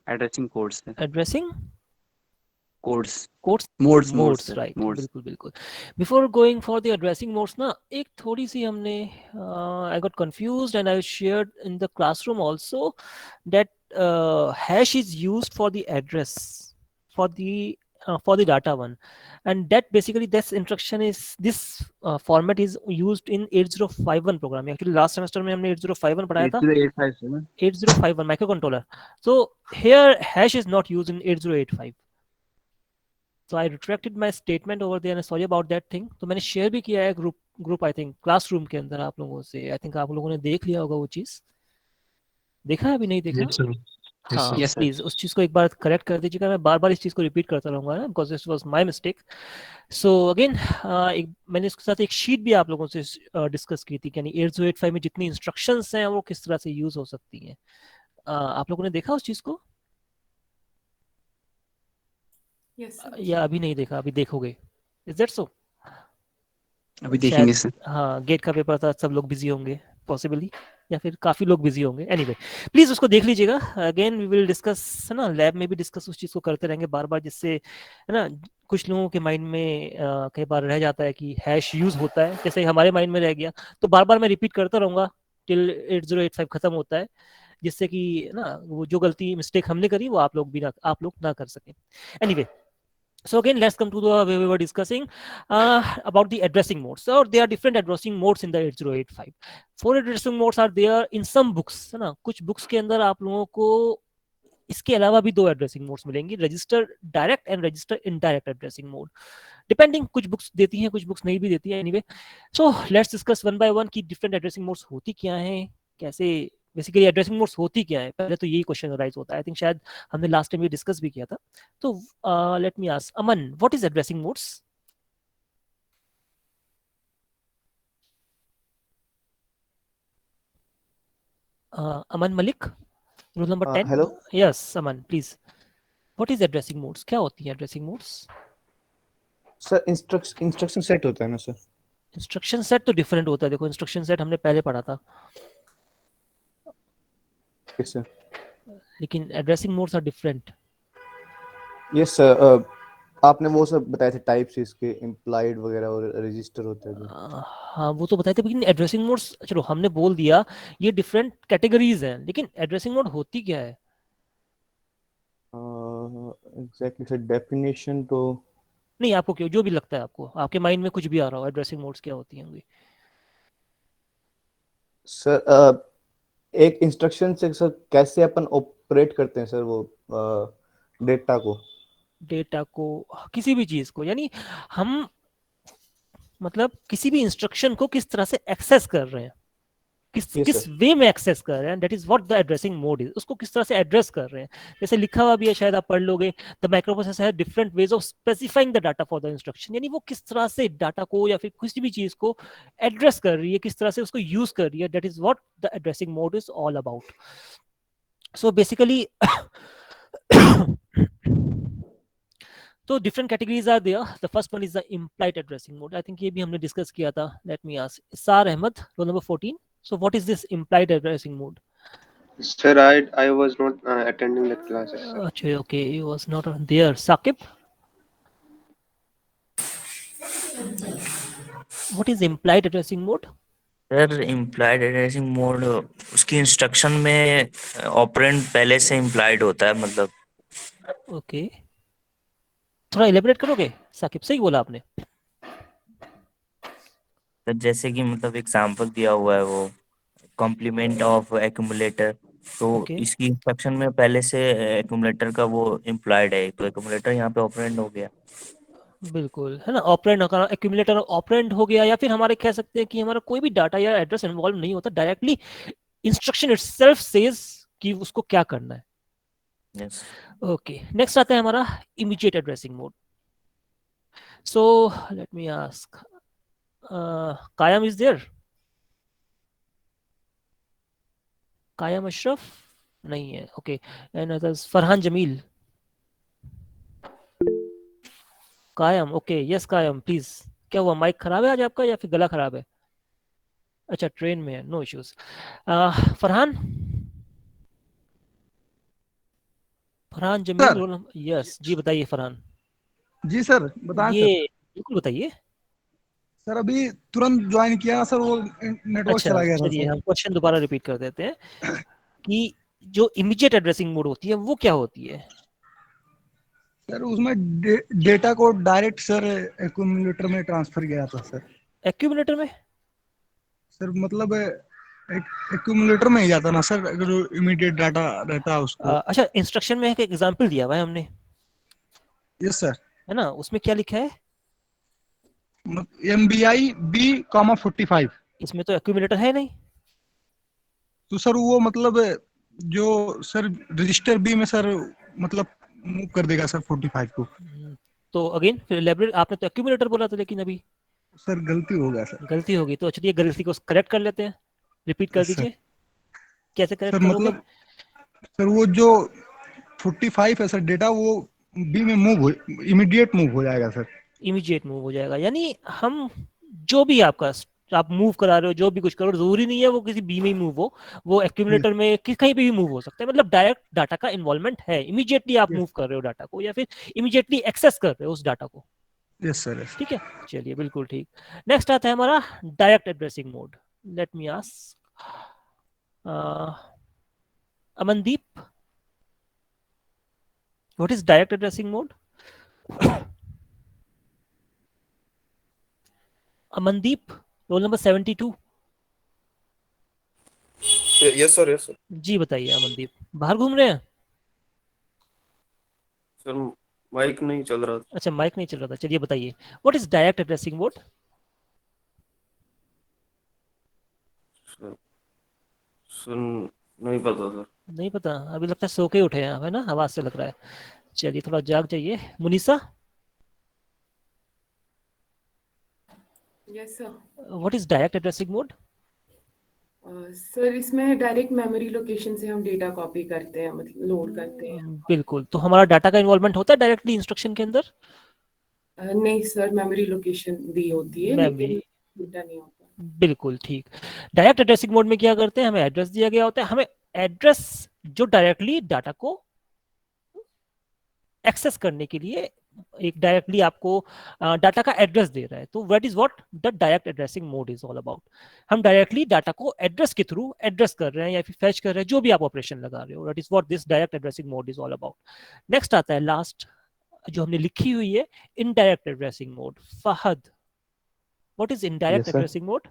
Addressing codes है, addressing codes, codes, modes modes, है, right, modes. बिल्कुल बिल्कुल। Before going for the addressing modes ना, एक थोड़ी सी हमने, I got confused and I shared in the classroom also that hash is used for the address for the data one, and that basically this instruction is this format is used in 8051 program. Actually last semester में हमने 8051 पढ़ाया था, 8085 से ना। 8051 microcontroller. So here hash is not used in 8085. So I retracted my statement over there and sorry about that thing. तो मैंने share भी किया है ग्रुप आई थिंक क्लासरूम के अंदर आप लोगों से। आई थिंक आप लोगों ने देख लिया होगा वो चीज़। देखा है, अभी नहीं देखा? यस सर, यस हाँ सर। Yes sir. प्लीज़ उस चीज़ को एक बार करेक्ट कर दीजिएगा। मैं बार बार इस चीज़ को रिपीट करता रहूँगा ना, because this was my mistake. So again एक मैंने इसके साथ एक शीट भी आप लोगों से डिस्कस की थी, यानी 8085 में जितनी इंस्ट्रक्शंस हैं वो किस तरह से यूज़ हो सकती हैं। आप लोगों ने देखा उस चीज़ को यस सर। या अभी नहीं देखा? अभी देखोगे? इज दैट सो? अभी शायद देखेंगे सर। हाँ, गेट का पेपर था, सब लोग बिजी होंगे पॉसिबली, या फिर काफी लोग बिजी होंगे। एनीवे प्लीज उसको देख लीजिएगा। अगेन वी विल डिस्कस, है ना, लैब में भी डिस्कस उस चीज को करते रहेंगे बार बार, जिससे है ना कुछ लोगों के माइंड में कई बार रह जाता है कि हैश यूज होता है, जैसे हमारे माइंड में रह गया, तो बार बार मैं रिपीट करता रहूंगा टिल 8085 खत्म होता है, जिससे कि ना वो जो गलती मिस्टेक हमने करी वो आप लोग ना कर सकें। Anyway, so again let's come to the way we were discussing about the addressing modes. So there are different addressing modes in the 8085. Four addressing modes are there in some books, है ना, कुछ books के अंदर आप लोगों को इसके अलावा भी दो एड्रेसिंग मोड्स मिलेंगी, register direct and register indirect addressing mode. Depending, कुछ बुक्स देती हैं कुछ बुक्स नहीं भी देती है। Anyway, so let's discuss one by one की डिफरेंट एड्रेसिंग मोड्स होती क्या हैं, कैसे बेसिकली एड्रेसिंग मोड्स होती क्या है। पहले तो यही क्वेश्चन राइज होता है, आई थिंक शायद हमने लास्ट टाइम ये डिस्कस भी किया था। तो let me ask Aman, what is addressing modes? Aman Malik, roll number 10। Hello yes Aman please, what is addressing modes? क्या होती है addressing modes? Sir, instruction set होता है ना सर? इंस्ट्रक्शन सेट तो डिफरेंट होता है, देखो इंस्ट्रक्शन सेट हमने पहले पढ़ा था, यस सर। लेकिन addressing modes are different. Yes sir, आपने वो सब बताए थे टाइप्स इसके, इम्प्लाइड वगैरह और रजिस्टर होता है जो। हाँ वो तो बताए थे, लेकिन एड्रेसिंग मोड्स चलो हमने बोल दिया ये डिफरेंट कैटेगरीज हैं, लेकिन एड्रेसिंग मोड होती क्या है? एग्जैक्टली सर, डेफिनेशन तो नहीं आपको क्यों, जो भी लगता है आपको, आपके माइंड में कुछ भी आ रहा हो, एड्रेसिंग मोड्स क्या होती होंगी? सर, एक इंस्ट्रक्शन से सर कैसे अपन ऑपरेट करते हैं सर वो डेटा को। डेटा को, किसी भी चीज को, यानी हम मतलब किसी भी इंस्ट्रक्शन को किस तरह से एक्सेस कर रहे हैं, किस यस किस सर। वे में एक्सेस कर रहे हैं, that is what the addressing mode is. उसको किस तरह से एड्रेस कर रहे हैं, जैसे लिखा हुआ भी है, शायद आप पढ़ लोगे, the microprocessor has different ways of specifying the data for the instruction, यानी वो किस तरह से डाटा को या फिर किसी भी चीज को एड्रेस कर रही है, किस तरह से उसको यूज कर रही है, that is what the addressing mode is all about. So basically तो different categories are there. The first one is the implied addressing mode, I think ये भी हमने डिस्कस किया था। Let me ask Isar Ahmad, roll number 14, so what is this implied addressing mode? Sir, I was not attending that classes, sir. Actually, okay, he was not there. Saqib, what is implied addressing mode? Sir implied addressing mode, उसकी instruction में operand पहले से implied होता है, मतलब okay, थोड़ा elaborate करोगे साकिब? सही बोला आपने। सर जैसे कि मतलब एग्जांपल दिया हुआ है वो कॉम्प्लीमेंट ऑफ एक्यूमुलेटर, तो ओके इसकी इंस्ट्रक्शन में पहले से एक्यूमुलेटर का वो इम्प्लाइड है, तो एक्यूमुलेटर यहाँ पे ऑपरेंड हो गया। बिल्कुल, है ना, ऑपरेंड होगा, एक्यूमुलेटर ऑपरेंड हो गया, या फिर हमारे कह सकते हैं कि हमारा कोई भी डाटा या एड्रेस इन्वॉल्व नहीं होता, डायरेक्टली इंस्ट्रक्शन इटसेल्फ सेज कि उसको क्या करना है। यस ओके, नेक्स्ट आता है हमारा immediate addressing mode. So let me ask Qaim is there? Qaim Ashraf नहीं है, okay, and others Farhan Jameel, Qaim, okay, yes कायम प्लीज। क्या हुआ, माइक खराब है आज आपका या फिर गला खराब है? अच्छा ट्रेन में है, no issues. Farhan, Farhan Jamil roll number, yes जी बताइए फरहान। जी सर, बताएं ये सर। बिल्कुल बताइए। सर अभी तुरंत ज्वाइन किया ना सर, वो नेटवर्क अच्छा चला गया था चलिए सर। हम क्वेश्चन दोबारा रिपीट कर देते हैं कि जो इमीडिएट एड्रेसिंग मोड होती है वो क्या होती है। सर उसमें डेटा को डायरेक्ट सर एक्यूमुलेटर में ट्रांसफर किया था सर। एक्यूमुलेटर में? सर मतलब एक एक्यूमुलेटर में ही जाता ना सर, अगर इमीडिएट डाटा रहता है उसको। अच्छा इंस्ट्रक्शन में एक एग्जांपल दिया हुआ है हमने, यस सर। है ना, उसमें क्या लिखा है? MBI B,45। इसमें तो एक्यूमुलेटर है नहीं। तो सर वो मतलब जो सर रजिस्टर बी में सर मतलब मूव कर देगा सर 45 को। तो अगेन फिर एलैबोरेट, आपने तो एक्यूमुलेटर बोला था लेकिन अभी सर गलती हो गया सर। गलती होगी, तो चलिए गलती को करेक्ट कर लेते हैं, रिपीट कर सर दीजिए कैसे करेक्ट सर करोगे। मतलब सर वो जो 45 है सर डेटा, वो बी में मूव हो, इमीडिएट मूव हो जाएगा सर। इमीडिएट मूव हो जाएगा, यानी हम जो भी आपका आप मूव करा रहे हो, जो भी कुछ करो, जरूरी नहीं है वो किसी बी में ही मूव हो, वो एक्यूमुलेटर में कहीं पे भी मूव हो सकता है। मतलब डायरेक्ट डाटा का इन्वॉल्वमेंट है, इमीडिएटली आप मूव कर रहे हो डाटा को, या फिर इमीडिएटली एक्सेस कर रहे हो उस डाटा को। Yes sir yes. ठीक है, चलिए बिल्कुल ठीक। नेक्स्ट आता है हमारा direct addressing mode. Let me ask Amandeep, what is direct addressing mode? Amandeep roll number 72। Yes sir, yes sir. जी बताइए अमनदीप, बाहर घूम रहे हैं? सर माइक नहीं चल रहा था। अच्छा माइक नहीं चल रहा था, चलिए बताइए what is direct addressing mode? Sir sir नहीं पता सर। नहीं पता, अभी लगता है सो के उठे हैं आप, है ना, आवाज से लग रहा है। चलिए थोड़ा जाग जाइए। Munisa, yes sir. What is direct addressing mode? Sir इसमें डायरेक्ट मेमोरी लोकेशन से हम डेटा कॉपी करते हैं, मतलब लोड करते हैं। बिल्कुल, तो हमारा डाटा का इन्वॉल्वमेंट होता है डायरेक्टली इंस्ट्रक्शन के अंदर? नहीं सर, मेमोरी लोकेशन दी होती है मेमोरी, लेकिन डेटा नहीं होता। बिल्कुल ठीक। डायरेक्ट एड्रेसिंग मोड में क्या करते हैं, हमें एड्रेस दिया गया होता है, हमें एड्रेस जो डायरेक्टली डाटा को एक्सेस करने के लिए एक डायरेक्टली आपको डाटा का एड्रेस दे रहा है, तो what is what the direct addressing mode is all about. हम डायरेक्टली डाटा को एड्रेस के थ्रू एड्रेस कर रहे हैं या फिर फेच कर रहे हैं, जो भी आप ऑपरेशन लगा रहे हो, that is what this direct addressing mode is all about. Next आता है लास्ट जो हमने लिखी हुई है, indirect addressing mode. Fahad, what is indirect Yes, sir. Addressing mode?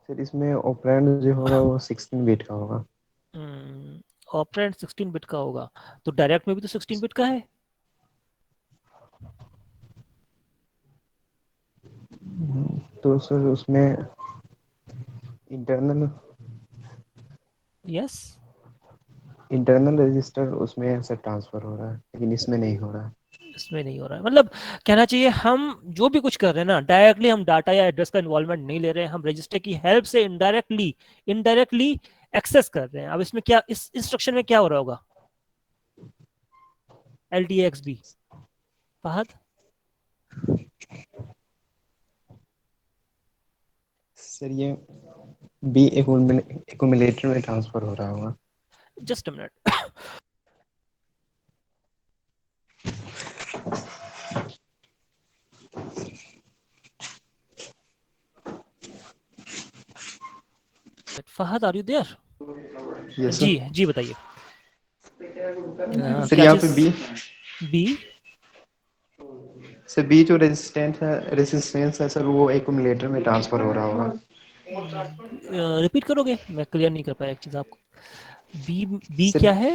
Sir इसमें ऑपरेंड जो होगा वो 16 बिट का होगा। ऑपरेंड 16 बिट का होगा, तो डायरेक्ट में भी तो 16 बिट का है। तो सर उसमें इंटरनल यस, इंटरनल रजिस्टर उसमें से ट्रांसफर हो रहा है, लेकिन इसमें नहीं हो रहा है। इसमें नहीं हो रहा है, मतलब कहना चाहिए हम जो भी कुछ कर रहे हैं ना, डायरेक्टली हम डाटा या एड्रेस का इन्वॉल्वमेंट नहीं ले रहे हैं, हम रजिस्टर की हेल्प से इनडायरेक्टली एक्सेस कर रहे हैं। अब इसमें क्या, इस इंस्ट्रक्शन में क्या हो रहा होगा? LDAXB। फहद, सर ये बी एक्यूमुलेटर में ट्रांसफर हो रहा होगा। Just a minute. Fahad are you there? Yes जी जी बताइए। सर क्या यहाँ पे चीज? बी सर बी जो रेजिस्टेंस है सर वो एक्यूमुलेटर में ट्रांसफर हो रहा होगा। रिपीट करोगे, मैं क्लियर नहीं कर पाया एक चीज आपको। बी सर क्या है?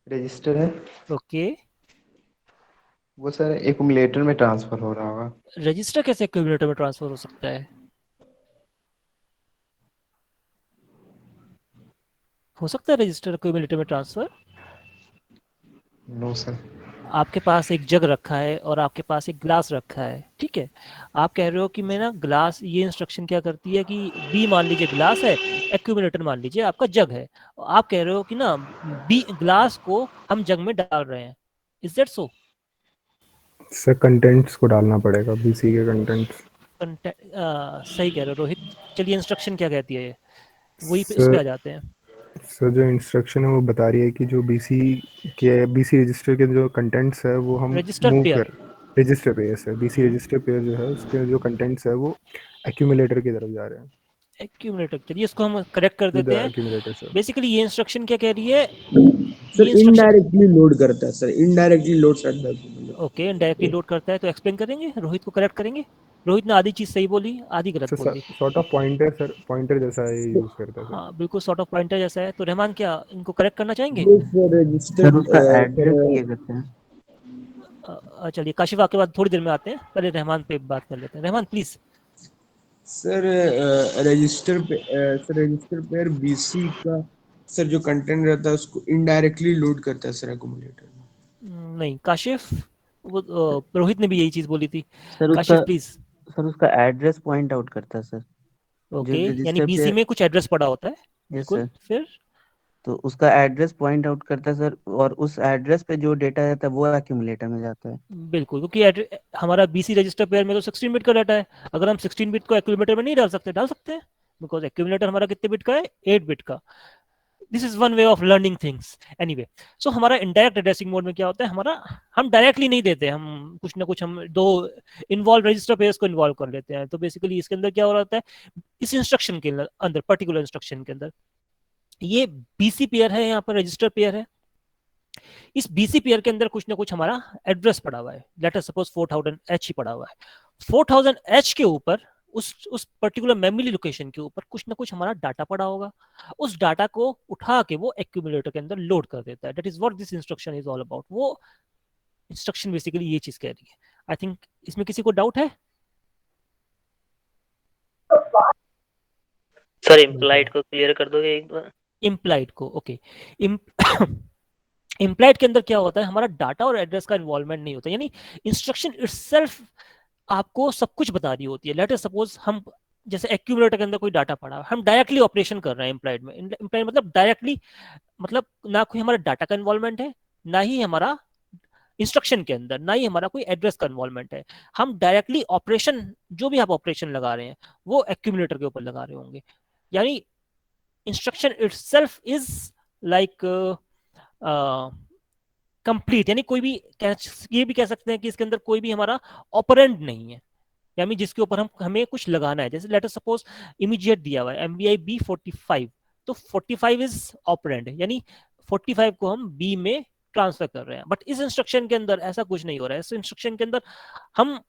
रजिस्टर है ओके, वो सर एक्यूमुलेटर में ट्रांसफर हो रहा होगा। रजिस्टर कैसे एक्यूमुलेटर में ट्रांसफर हो सकता है? हो सकता है रजिस्टर एक्यूमुलेटर में ट्रांसफर? No sir. आपके पास एक जग रखा है और आपके पास एक ग्लास रखा है, ठीक है, आप कह रहे हो कि मैं ना ग्लास, ये इंस्ट्रक्शन क्या करती है कि बी मान लीजिए ग्लास है, एक्यूमुलेटर मान लीजिए आपका जग है, आप कह रहे हो कि ना बी ग्लास को हम जग में डाल रहे हैं, is that so? Sir contents को डालना पड़ेगा, बीसी के कंटेंट्स। सही कह रहे हो रोहित। चलिए इंस्ट्रक्शन क्या कहती है ये, वही पे सर इस पे आ जाते हैं। सर जो इंस्ट्रक्शन है वो बता रही है कि जो बीसी रजिस्टर के जो कंटेंट्स है वो हम रजिस्टर मूव पेयर, कर रजिस्टर पेयर है बीसी रजिस्टर पेयर जो है उसके जो कंटेंट्स है वो एक्यूमुलेटर की तरफ जा रहे हैं एक्यूमुलेटर, चलिए इसको हम करेक्ट कर टू द देते हैं। Accumulator sir. बेसिकली ये इंस्ट्रक्शन क्या कह रही है, सर ये इंस्ट्रक्शन इनडायरेक्टली लोड करता है सर, इनडायरेक्टली लोड करता है। ओके डायरेक्टली लोड करता है, तो एक्सप्लेन करेंगे, रोहित को करेक्ट करेंगे। रोहित ने आधी चीज सही बोली, आधी गलत बोल sir the. Sort of pointer sir, pointer जैसा ये यूज करता है सर। हाँ बिल्कुल सॉर्ट ऑफ पॉइंटर जैसा है। तो रहमान क्या इनको करेक्ट करना चाहेंगे? ये सर रजिस्टर सर उसका एड्रेस किया करते हैं। चलिए काशिफ आपके बाद थोड़ी देर में आते हैं, पहले रहमान पे बात कर लेते हैं। रहमान प्लीज। सर रजिस्टर पे सर रजिस्टर पेयर बीसी का सर जो कंटेंट रहता है उसको इनडायरेक्टली लोड करता है सर एक्यूमुलेटर में। नहीं काशिफ, वो रोहित ने भी यही चीज बोली थी। सर काशिफ उसका प्लीज। सर उसका एड्रेस पॉइंट आउट करता है सर। ओके जो यानी रजिस्टर बीसी पे, में कुछ एड्रेस पड़ा होता है, यस बिल्कुल। सर, फिर तो उसका एड्रेस पॉइंट आउट करता है सर, और उस एड्रेस पे जो डेटा रहता है वो एक्यूमुलेटर में जाता है। बिल्कुल, क्योंकि हमारा बीसी रजिस्टर पेयर में तो 16 बिट का डाटा है। अगर हम 16 बिट को एक्यूमुलेटर में नहीं डाल सकते, डाल सकते हैं, बिकॉज एक्यूमुलेटर हमारा कितने बिट का है, 8 बिट का। This is one way of learning things. Anyway, so हमारा इनडायरेक्ट एड्रेसिंग मोड में क्या होता है, हमारा हम डायरेक्टली नहीं देते, हम कुछ ना कुछ हम दो इन्वॉल्व रजिस्टर पेयर्स को इन्वॉल्व कर लेते हैं। तो बेसिकली इसके अंदर क्या हो रहा है, इस इंस्ट्रक्शन के अंदर, पर्टिकुलर इंस्ट्रक्शन के अंदर, ये बीसी पेयर है, यहाँ पर रजिस्टर पेयर है। इस बीसी पेयर के अंदर कुछ ना कुछ हमारा एड्रेस पड़ा हुआ है। लेट अस सपोज 4000H ही पड़ा हुआ है। 4000H के ऊपर, उस पर्टिकुलर मेमोरी लोकेशन के ऊपर कुछ ना कुछ हमारा डाटा पड़ा होगा। उस डाटा को उठा के वो एक्यूमुलेटर के अंदर लोड कर देता है। That is what this instruction is all about. वो इंस्ट्रक्शन बेसिकली ये चीज कह रही है। आई थिंक इसमें किसी को डाउट है? सर इम्प्लाइड को क्लियर कर दोगे एक बार? इम्प्लाइड को, ओके। इम्प्लाइड के अंदर क्या होता है, हमारा डाटा और एड्रेस का इन्वॉल्वमेंट नहीं होता, यानी इंस्ट्रक्शन इटसेल्फ आपको सब कुछ बता रही होती है। लेट अस सपोज हम जैसे एक्यूमुलेटर के अंदर कोई डाटा पड़ा, हम डायरेक्टली ऑपरेशन कर रहे हैं इम्प्लाइड में। इम्प्लाइड मतलब डायरेक्टली, मतलब ना कोई हमारा डाटा का इन्वॉल्वमेंट है, ना ही हमारा इंस्ट्रक्शन के अंदर, ना ही हमारा कोई एड्रेस का इन्वॉल्वमेंट है। हम डायरेक्टली ऑपरेशन, जो भी आप ऑपरेशन लगा रहे हैं वो एक्यूमुलेटर के ऊपर लगा रहे होंगे। यानी instruction itself is like complete, यानी कोई भी ये भी कह सकते हैं कि इसके अंदर कोई भी हमारा ऑपरेंड नहीं है, यानी जिसके ऊपर हमें कुछ लगाना है। जैसे लेट अस सपोज इमीडिएट दिया हुआ है MVI B45, तो 45 इज ऑपरेंड, यानी 45 को हम B में ट्रांसफर कर रहे हैं। बट इस इंस्ट्रक्शन के अंदर ऐसा कुछ नहीं हो रहा है। इस इंस्ट्रक्शन के अंदर हम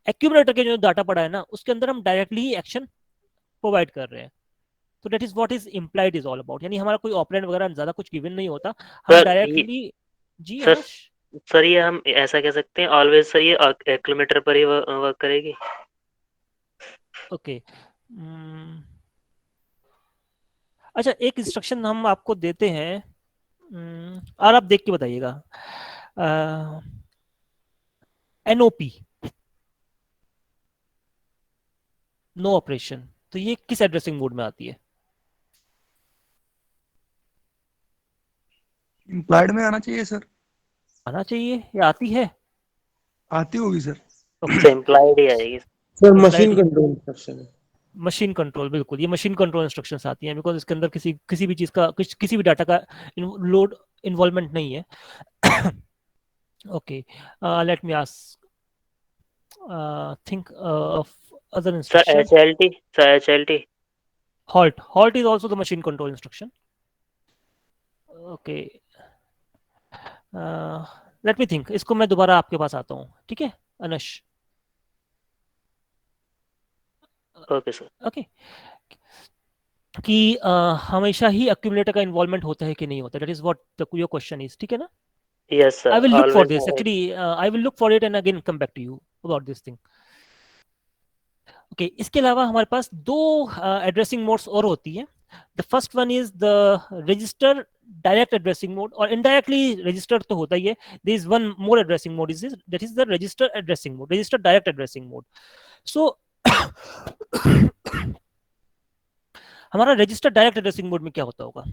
एक्यूमुलेटर के जो डाटा पड़ा है ना, उसके अंदर हम डायरेक्टली ही एक्शन प्रोवाइड कर रहे हैं। तो that is what is implied is all about, यानी हमारा कोई ऑपरेंड वगैरह ज्यादा कुछ गिवन नहीं होता, हम सर डायरेक्टली। जी सर अनुष। सर ये हम ऐसा कह सकते हैं ऑलवेज सर ये एक्यूमुलेटर पर ही वर्क करेगी? ओके अच्छा, एक इंस्ट्रक्शन हम आपको देते हैं, और आप देख के बताइएगा। NOP, नो ऑपरेशन, तो ये किस एड्रेसिंग मोड में आती है? इम्प्लाइड में आना चाहिए सर। आना चाहिए या आती है? आती होगी सर। सर इम्प्लाइड ही आएगी। सर मशीन कंट्रोल इंस्ट्रक्शन है। मशीन कंट्रोल, बिल्कुल ये मशीन कंट्रोल इंस्ट्रक्शंस आती हैं, बिकॉज इसके अंदर किसी भी चीज का, किसी भी डाटा का लोड इन्वॉल्वमेंट नहीं है। Okay, late me ask, think of other sir instruction. HLT Halt is also the machine control instruction. Okay, let me think. इसको मैं दोबारा आपके पास आता हूँ, ठीक है अनुष? Okay sir. ओके, कि हमेशा ही एक्यूमुलेटर का इन्वॉल्वमेंट होता है कि नहीं होता, that is what your question is, ठीक है ना? Yes sir, I will look for always this actually. I will look for it and again come back to you about this thing. Okay, इसके अलावा हमारे पास दो एड्रेसिंग मोड्स और होती है। The first one is the register direct addressing mode, और indirectly register तो होता ही है। There is one more addressing mode, is that is the register addressing mode, register direct addressing mode. So हमारा register direct addressing mode में क्या होता होगा,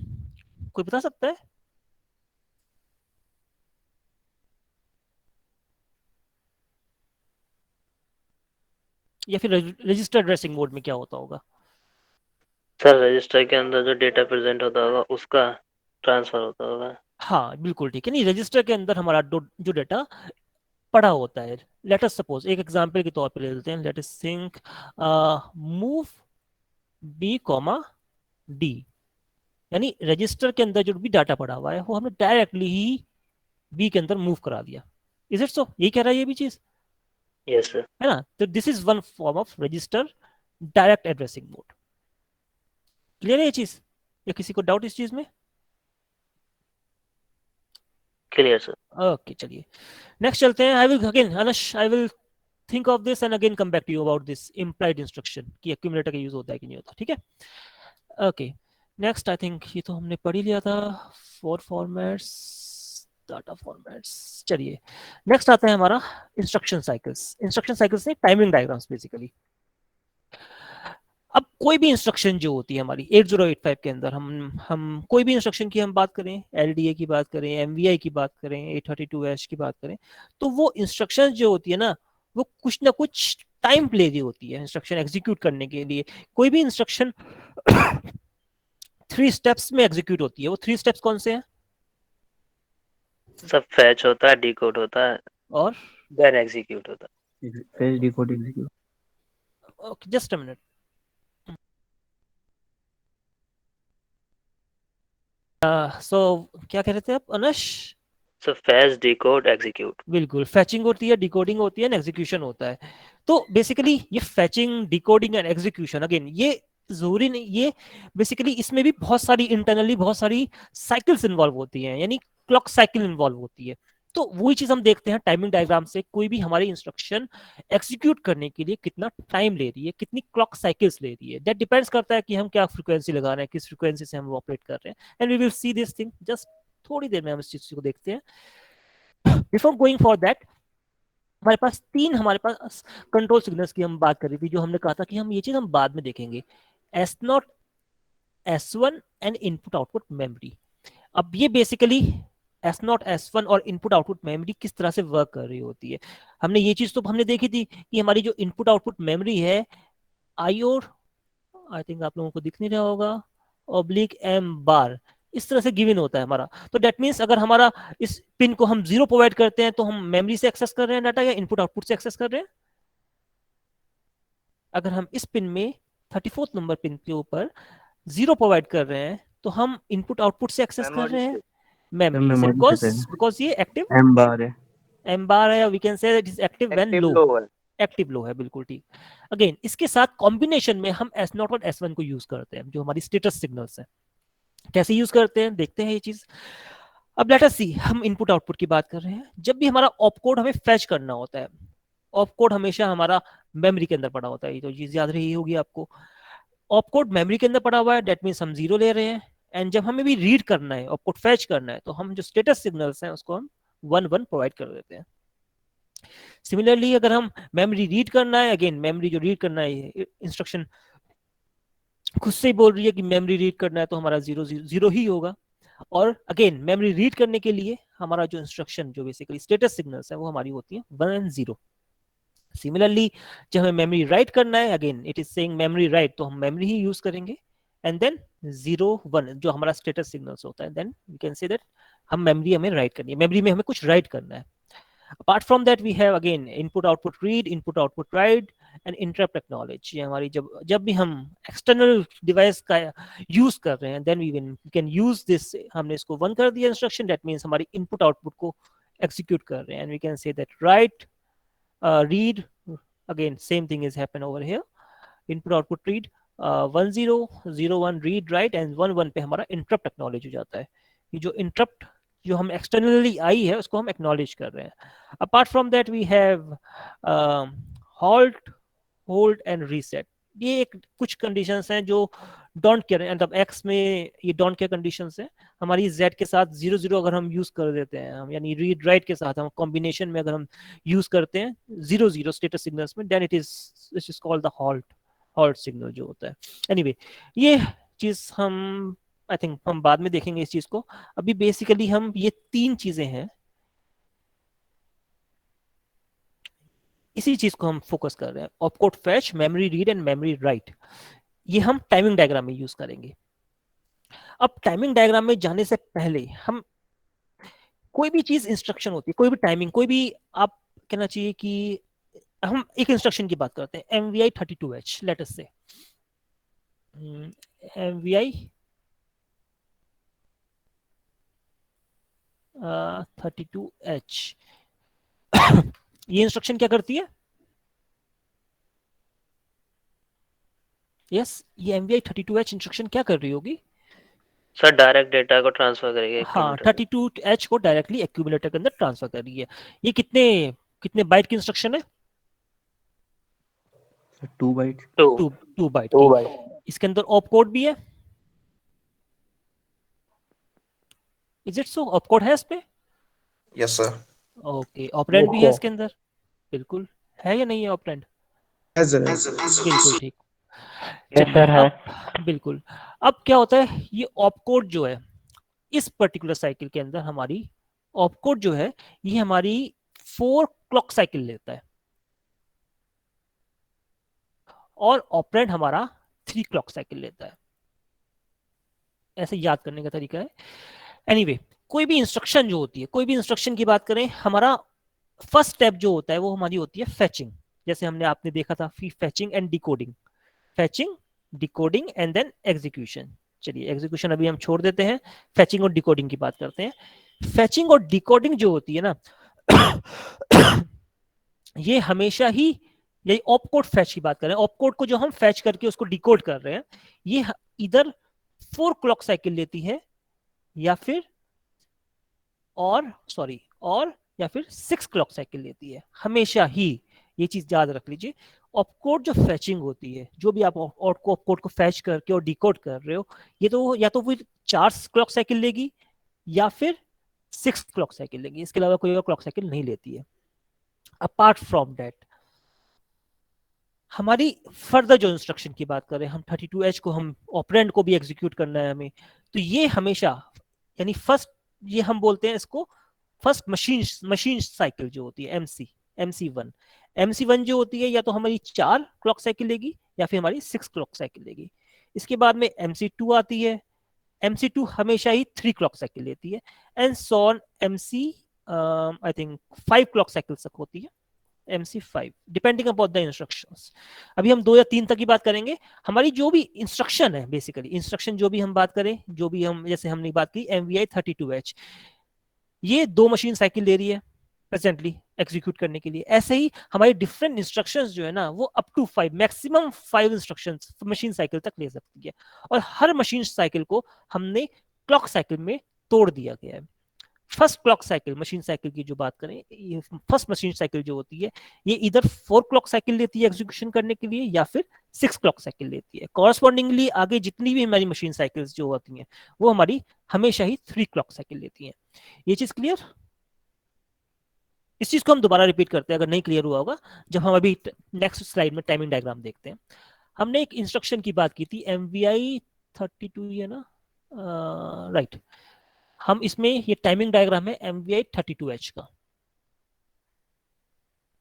कोई बता सकता है? या फिर रजिस्टर एड्रेसिंग मोड में क्या होता होगा? सर रजिस्टर के अंदर जो डेटा प्रेजेंट होता होगा उसका ट्रांसफर होता होगा। हाँ बिल्कुल ठीक है, नहीं रजिस्टर के अंदर हमारा जो डेटा पड़ा होता है, लेट अस सपोज एक एग्जांपल के तौर पे ले लेते हैं, let us think move B comma D, यानी रजिस्टर के अंदर जो भी डाटा पड़ा हुआ है वो हमने डायरेक्टली ही बी के अंदर मूव करा दिया। Is it so? यही कह रहा है ये भी चीज, यस सर। है ना? तो this is one form of register direct addressing mode. Clear है ये चीज, या किसी को डाउट इस चीज में? Clear sir. ओके चलिए नेक्स्ट चलते हैं। I will again Anash I will think of this and again come back to you about this implied instruction कि एक्यूमुलेटर का यूज होता है कि नहीं होता, ठीक है? ओके नेक्स्ट आई थिंक ये तो हमने पढ़ ही लिया था, फोर फॉर्मेट्स, डाटा फॉर्मेट्स। चलिए नेक्स्ट आता है हमारा इंस्ट्रक्शन साइकिल्स। इंस्ट्रक्शन साइकिल्स ने टाइमिंग डायग्राम्स बेसिकली। अब कोई भी इंस्ट्रक्शन जो होती है हमारी 8085 के अंदर, हम कोई भी इंस्ट्रक्शन की हम बात करें, एलडीए की बात करें, एमवीआई की बात करें, 832H की बात करें, तो वो इंस्ट्रक्शन जो होती है ना वो कुछ ना कुछ टाइम ले रही होती है इंस्ट्रक्शन एग्जीक्यूट करने के लिए। कोई भी इंस्ट्रक्शन 3 स्टेप्स में एग्जीक्यूट होती है। वो 3 स्टेप्स कौन से हैं? सब फैच होता है, डिकोड होता है और देन एग्जीक्यूट होता है। Fetch decode execute. Okay just a minute. So क्या कह रहे थे आप Anash? So fetch decode execute. बिल्कुल, फैचिंग होती है, डिकोडिंग होती है, एग्जीक्यूशन होता है। तो बेसिकली ये फैचिंग, डिकोडिंग एंड एग्जीक्यूशन, अगेन ये जरूरी नहीं, ये बेसिकली इसमें भी बहुत सारी इंटरनली बहुत सारी साइकिल्स इन्वॉल्व होती हैं, यानी क्लॉक साइकिल इन्वॉल्व होती है। तो वही चीज हम देखते हैं टाइमिंग डायग्राम से, कोई भी हमारी इंस्ट्रक्शन एग्जीक्यूट करने के लिए कितना टाइम ले रही है, कितनी क्लॉक साइकिल्स ले रही है, दैट डिपेंड्स करता है कि हम क्या फ्रीक्वेंसी लगा रहे हैं, किस फ्रीक्वेंसी से हम ऑपरेट कर रहे हैं। And we will see this thing just थोड़ी देर में हम इस चीज को देखते हैं। बिफोर गोइंग फॉर दैट, हमारे पास कंट्रोल सिग्नल्स की हम बात कर रही थी, जो हमने कहा था कि हम ये चीज हम बाद में देखेंगे। S0, S1 and input output memory. अब ये बेसिकली S0, S1 और इनपुट आउटपुट मेमोरी किस तरह से वर्क कर रही होती है, हमने ये चीज तो हमने देखी थी कि हमारी जो इनपुट आउटपुट मेमोरी है आईओर, आई थिंक आप लोगों को दिख नहीं रहा होगा, ऑब्लिक एम बार, इस तरह से गिवन होता है हमारा। तो दैट मीन्स अगर हमारा इस पिन को हम 0 प्रोवाइड करते हैं तो हम मेमोरी से एक्सेस कर रहे हैं डाटा या इनपुट आउटपुट से एक्सेस कर रहे हैं? अगर हम इस पिन में 34th नंबर पिन के ऊपर 0 प्रोवाइड कर रहे हैं तो हम इनपुट आउटपुट से एक्सेस कर रहे हैं मेमोरी से, बिकॉज ये एक्टिव एम बार है, एम बार है, we can say it is active when low, active low है, बिल्कुल ठीक। अगेन इसके साथ कॉम्बिनेशन में हम S0 और S1 को यूज करते हैं, जो हमारी स्टेटस सिग्नल्स हैं। कैसे यूज करते हैं देखते हैं ये चीज। अब लेट अस सी, हम इनपुट आउटपुट की बात कर रहे हैं। जब भी हमारा ऑपकोड हमें फेच करना होता है, ऑपकोड हमेशा हमारा मेमोरी के अंदर पड़ा होता है, ये तो चीज याद रही होगी आपको। ऑपकोड मेमोरी के अंदर पड़ा हुआ है, दैट मीन्स हम 0 ले रहे हैं। एंड जब हमें भी रीड करना है, ऑपकोड फेच करना है, तो हम जो स्टेटस सिग्नल्स हैं उसको हम 1 प्रोवाइड कर देते हैं। सिमिलरली अगर हम मेमोरी रीड करना है, अगेन मेमोरी जो रीड करना है, इंस्ट्रक्शन खुद से ही बोल रही है कि मेमोरी रीड करना है तो हमारा 0 ही होगा। और अगेन मेमोरी रीड करने के लिए हमारा जो इंस्ट्रक्शन जो बेसिकली स्टेटस सिग्नल्स है वो हमारी होती है 1 एंड 0। सिमिलरली जब हमें मेमोरी राइट करना है, again it is saying memory write, तो हम मेमोरी ही यूज करेंगे। एंड देन 0 1 जो हमारा स्टेटस सिग्नल्स होता है, then we can say that हम मेमोरी हमें राइट करनी है, मेमोरी में हमें कुछ राइट करना है। Apart from that we have again input output read, input output write and interrupt acknowledge। ये हमारी जब भी हम external device का यूज कर रहे हैं, then we can use this। हमने इसको 1 कर दिया इंस्ट्रक्शन, that means हमारी input output को execute कर रहे हैं। and we can say that write, read, again same thing is happen over here, input output read, 1 0 0 1 read write and 1 1 पे हमारा interrupt acknowledge हो जाता है। ये जो interrupt जो हम एक्सटर्नली आई है उसको हम एक्नॉलेज कर रहे हैं। Apart from that we have halt, hold and reset. ये एक कुछ कंडीशंस हैं जो डोंट केयर, मतलब एक्स में ये डोंट केयर कंडीशंस हैं। हमारी जेड के साथ 0 0 अगर हम यूज कर देते हैं, हम यानी रीड राइट के साथ हम कॉम्बिनेशन में अगर हम यूज करते हैं 0 0 स्टेटस सिग्नल्स में, then it is called the halt signal जो होता है। एनीवे ये चीज हम आई थिंक हम बाद में देखेंगे इस चीज को। अभी बेसिकली हम ये 3 चीजें हैं, इसी चीज को हम फोकस कर रहे हैं, opcode fetch, memory read and memory write. ये हम टाइमिंग डायग्राम में यूज करेंगे। अब टाइमिंग डायग्राम में जाने से पहले हम कोई भी चीज इंस्ट्रक्शन होती है, कोई भी टाइमिंग, कोई भी आप कहना चाहिए कि हम एक इंस्ट्रक्शन की बात करते हैं, MVI 32H लेट अस से MVI 32H ये इंस्ट्रक्शन क्या करती है? यस, ये MVI 32H इंस्ट्रक्शन क्या कर रही होगी? सर डायरेक्ट डेटा को ट्रांसफर करेगी हाँ, accumulator में। 32H को डायरेक्टली एक्यूमुलेटर के अंदर ट्रांसफर कर रही है। ये कितने कितने बाइट की इंस्ट्रक्शन है? 2 बाइट। 2 बाइट की। इसके अंदर ऑप कोड भी है। Is it so? Op code है इस पे? Yes sir. ओके, ऑपरेंड भी है इसके अंदर? बिल्कुल है या नहीं है ऑपरेंड? बिल्कुल ठीक। सर है। बिल्कुल। अब क्या होता है, ये ऑप कोड जो है इस पर्टिकुलर साइकिल के अंदर हमारी ऑप कोड जो है ये हमारी 4 क्लॉक साइकिल लेता है और ऑपरेंड हमारा 3 क्लॉक साइकिल लेता है। ऐसे याद करने का तरीका है। एनीवे, कोई भी इंस्ट्रक्शन जो होती है, कोई भी इंस्ट्रक्शन की बात करें, हमारा फर्स्ट स्टेप जो होता है वो हमारी होती है फेचिंग। जैसे हमने आपने देखा था fetching and decoding, fetching, decoding and then execution. चलिए एग्जीक्यूशन अभी हम छोड़ देते हैं, फेचिंग और डिकोडिंग की बात करते हैं। फेचिंग और डिकोडिंग जो होती है ना ये हमेशा ही, यही ऑपकोड फैच की बात कर रहे हैं, ऑपकोड को जो हम फैच करके उसको डिकोड कर रहे हैं, ये इधर 4 क्लॉक साइकिल लेती है या फिर और या फिर 6 क्लॉक साइकिल लेती है हमेशा ही। ये चीज याद रख लीजिए। ऑपकोड जो फैचिंग होती है, जो भी आप ऑपकोड को फैच करके और डिकोड कर रहे हो, ये तो या तो फिर 4 क्लॉक साइकिल लेगी या फिर 6 क्लॉक साइकिल लेगी, इसके अलावा कोई और क्लॉक साइकिल नहीं लेती है। अपार्ट फ्रॉम दैट हमारी फर्दर जो इंस्ट्रक्शन की बात करें, हम 32H को हम ऑपरेंड को भी एग्जीक्यूट करना है हमें, तो ये हमेशा यानी फर्स्ट, ये हम बोलते हैं इसको फर्स्ट मशीन साइकिल जो होती है MC1 जो होती है, या तो हमारी 4 क्लॉक साइकिल लेगी या फिर हमारी 6 क्लॉक साइकिल लेगी। इसके बाद में MC2 आती है, MC2 हमेशा ही 3 क्लॉक साइकिल लेती है and so on. MC I think 5 clock cycle तक होती है, MC5 depending upon the instructions. अभी हम 2 या 3 तक की बात करेंगे। हमारी जो भी इंस्ट्रक्शन है, बेसिकली इंस्ट्रक्शन जो भी हम बात करें, जो भी हम, जैसे हमने बात की MVI 32H, ये 2 मशीन साइकिल ले रही है प्रेजेंटली एग्जीक्यूट करने के लिए। ऐसे ही हमारी डिफरेंट इंस्ट्रक्शंस जो है ना, वो up to 5, maximum 5 instructions machine cycle तक ले सकती है, और हर मशीन साइकिल को हमने क्लॉक साइकिल में तोड़ दिया गया है। First clock cycle, machine cycle की जो बात करें, ये फर्स्ट मशीन साइकिल जो होती है, ये इधर 4 क्लॉक साइकिल लेती है एग्जीक्यूशन करने के लिए या फिर 6 क्लॉक साइकिल लेती है। कॉरस्पॉन्डिंगली आगे जितनी भी हमारी मशीन साइकिल्स जो होती हैं, वो हमारी हमेशा ही 3 क्लॉक साइकिल लेती हैं। ये चीज क्लियर? इस चीज को हम दोबारा रिपीट करते हैं अगर नहीं क्लियर हुआ होगा, जब हम अभी नेक्स्ट स्लाइड में टाइमिंग डायग्राम देखते हैं। हमने एक इंस्ट्रक्शन की बात की थी MVI 32, है ना? राइट। हम इसमें ये टाइमिंग डायग्राम है MVI 32H का,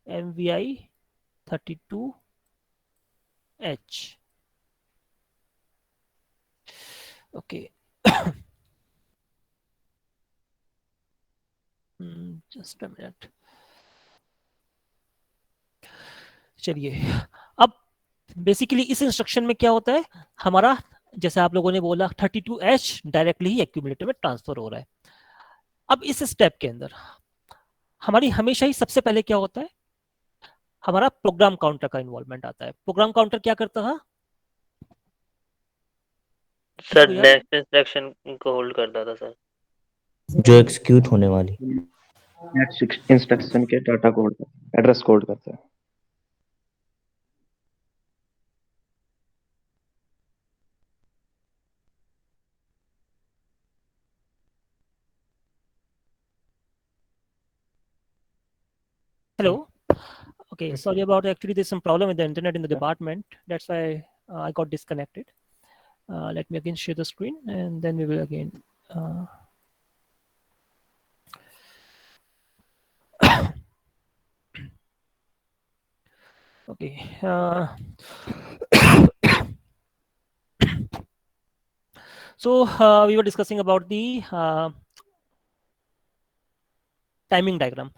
MVI 32H। Okay, just a minute. चलिए, अब बेसिकली इस इंस्ट्रक्शन में क्या होता है, हमारा जैसे आप लोगों ने बोला 32H डायरेक्टली ही एक्यूमुलेटर में ट्रांसफर हो रहा है। अब इस स्टेप के अंदर हमारी हमेशा ही सबसे पहले क्या होता है, हमारा प्रोग्राम काउंटर का इन्वॉल्वमेंट आता है। प्रोग्राम काउंटर क्या करता था सर? नेक्स्ट इंस्ट्रक्शन को होल्ड करता था सर, जो एग्जीक्यूट होने वाली। नेक्स्ट इंस्ट्रक्शन के डाटा कोड एड्रेस कोड करता है। Hello. Okay, sorry about, actually there's some problem with the internet in the department. That's why I got disconnected. Let me again share the screen and then we will again. Okay. So we were discussing about the timing diagram.